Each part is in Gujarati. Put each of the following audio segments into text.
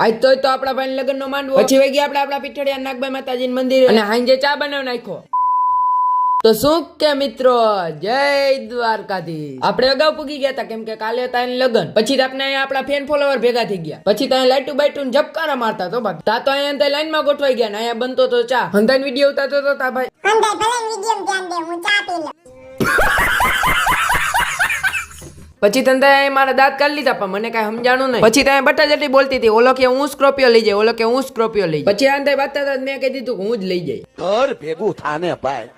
આજ તો આપણા ભાઈ લગ્ન નો માંડવો, પછી વઈ ગયા આપણા પીઠડિયા નાગબાઈ માતાજી મંદિર અને હાંજે ચા બનાવી નાખ્યો. તો શું કે મિત્રો, જય દ્વારકાધીશ. આપણે અગાઉ પૂગી ગયા હતા કેમ કે કાલે હતા એને લગન. પછી આપણે અહીંયા આપણા ફેન ફોલોવર ભેગા થઈ ગયા. પછી ત્યાં લાઈટુ બાઈટુ ઝબકારા મારતા તો બાકી તા તો અહીંયા લાઈન માં ગોઠવાઈ ગયા ને અહીંયા બનતો તો ચા. હંધાઈ વિડીયો ઉતારતો તો તા ભાઈ. હંધાઈ ભલે વિડીયો ધ્યાન દે, હું ચા પી લઉં. પછી તંદાએ મારા દાંત કાઢી લીધા પણ મને કઈ સમજાણું નહીં. પછી ત્યાં બટાજટી બોલતી હતી, ઓલો કે હું સ્કોર્પિયો લઈ જાય, ઓલો કે હું સ્કોર્પિયો લઈ જાય. પછી આંધાઈ વાતતા હતા મેં કહી દીધું હું જ લઈ જાય. ઘર ભેગું થાને ભાઈ.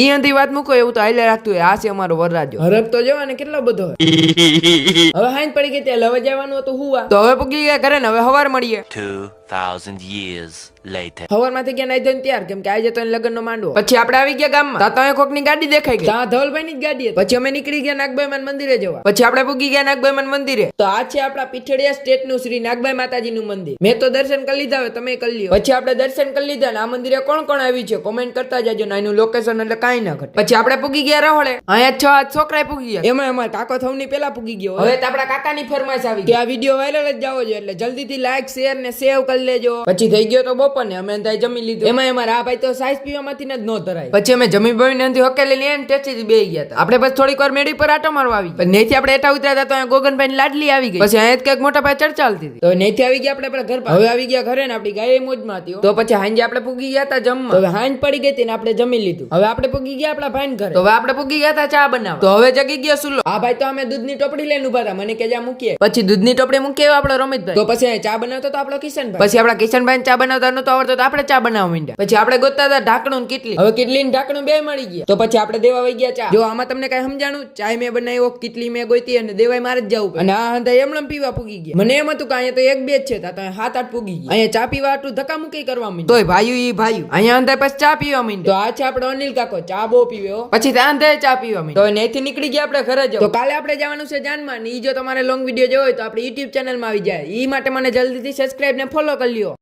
ઈ અંધી વાત મૂકો એવું તો હાલે રાખતું હોય. આ છે અમારો વરરાજો. હરક તો જો ને કેટલો બધો. હવે હાઈન પડી ગઈ ત્યાં હવે જવાનું હતું હુવા. તો હવે પૂગી ગયા ઘરે ને હવે હવાર મળીએ. 2000 years later. હવારમાંથી ગયા નાઈ ધોઈને તૈયાર કેમ કે આજે તો એને લગ્નનો માંડવો. પછી આપણે આવી ગયા ગામમાં. ત્યાં કોકની ગાડી દેખાઈ ગઈ. ત્યાં ધવલભાઈની જ ગાડી હતી. પછી અમે નીકળી ગયા નાગબાઈ મંદિરે જવા. પછી આપણે પૂગી ગયા નાગબાઈ મંદિરે. તો આ છે આપણા પીઠડિયા સ્ટેટ નું શ્રી નાગબાઈ માતાજીનું મંદિર. મેં તો દર્શન કરી લીધા, હવે તમે કરી લ્યો. પછી આપણે દર્શન કરી લીધા ને આ મંદિરે કોણ કોણ આવ્યું છે કોમેન્ટ કરતા જાજો ને એનું લોકેશન એટલે કાઈ ના ઘટે. પછી આપણે પૂગી ગયા રહોળે. અહીંયા 6 છોકરા પૂગી ગયા. એમાં અમાર કાકો થવની પેલા પૂગી ગયો. હવે તો આપણા કાકાની ફરમાઈશ આવી કે આ વિડિયો વાયરલ જ જાવો જોઈએ એટલે જલ્દીથી લાઈક શેર ને સેવ કરી લેજો. પછી થઈ ગયો તો બપોર ને અમે અંધાઈ જમી લીધું. એમાં અમારા આ ભાઈ તો સાઈઝ પીવામાંથી જ ન ધરાય. પછી અમે જમી બમીને અંધી હકેલી લઈને ટેચી બેહી ગયા હતા. આપણે બસ થોડીક વાર મેડી પર આટો મારવા આવી. પછી નેથી આપણે એટા ઉતર્યા તો ગોગનભાઈ લાડલી આવી ગઈ. પછી અહીંયા કઈક મોટા ભાઈ ચર્ચા ચાલતી હતી. તો નેથી આવી ગયા આપણે ઘર પર. હવે આવી ગયા ઘરે ને આપણી ગાય મોજમાં હતી. તો પછી હાંજે આપણે પૂગી ગયા હતા જમવા. હવે હાંજ પડી ગઈ હતી ને આપણે જમી લીધું. હવે આપણે પૂગી ગયા આપણા ભાઈ ઘરે. તો હવે આપણે પૂગી ગયા હતા ચા બનાવવા. તો હવે જગી ગયા સુલો. આ ભાઈ તો અમે દૂધની ટોપડી લઈને ઉભા હતા. મને કે જા મૂકીએ. પછી દૂધની ટોપડી મૂકી આપણો રમિતભાઈ. તો પછી ચા બનાવતો તો આપણો કિશનભાઈ. પછી આપણા કિશનભાઈ ચા બનાવતા નતો આવડતો તો આપણે ચા બનાવવા માંડ્યા. પછી આપણે ગોતતા હતા ઢાંકણું કેટલી. હવે કેટલી ઢાંકણું બે મળી ગયા. તો પછી આપણે દેવા વઈ ગયા ચા. જો આમાં તમને કઈ સમજાણું, ચાય મેં બનાવ્યો, કેટલી મેં ગોતી અને દેવાય મારે જ જવું. અને આ હંધા એમણમ પીવા પૂગી ગયા. મને એમ હતું કે અહીંયા તો એક બે જ છે, તા તો 7-8 પૂગી ગયા. અહીંયા ચા પીવા આટલું ધક્કા મુક્કી કરવા માંડ્યું. તોય ભાઈઓ ઈ ભાઈઓ અહીંયા હંધા પછી ચા પીવા માંડ્યો. તો આ છે આપણો અનિલ કાકો, ચા બહુ પીવ્યો. પછી ત્યાં હંધા ચા પીવા માંડ્યો. તો અહીંથી નીકળી ગયા આપણે ઘરે જવું. તો કાલે આપણે જવાનું છે જાનમાં. ઈ જો તમારે લોંગ વિડીયો જોવો હોય તો આપણે YouTube ચેનલમાં આવી જાય. ઈ માટે મને જલ્દીથી સબસ્ક્રાઇબ ને ફોલો કરી લ્યો.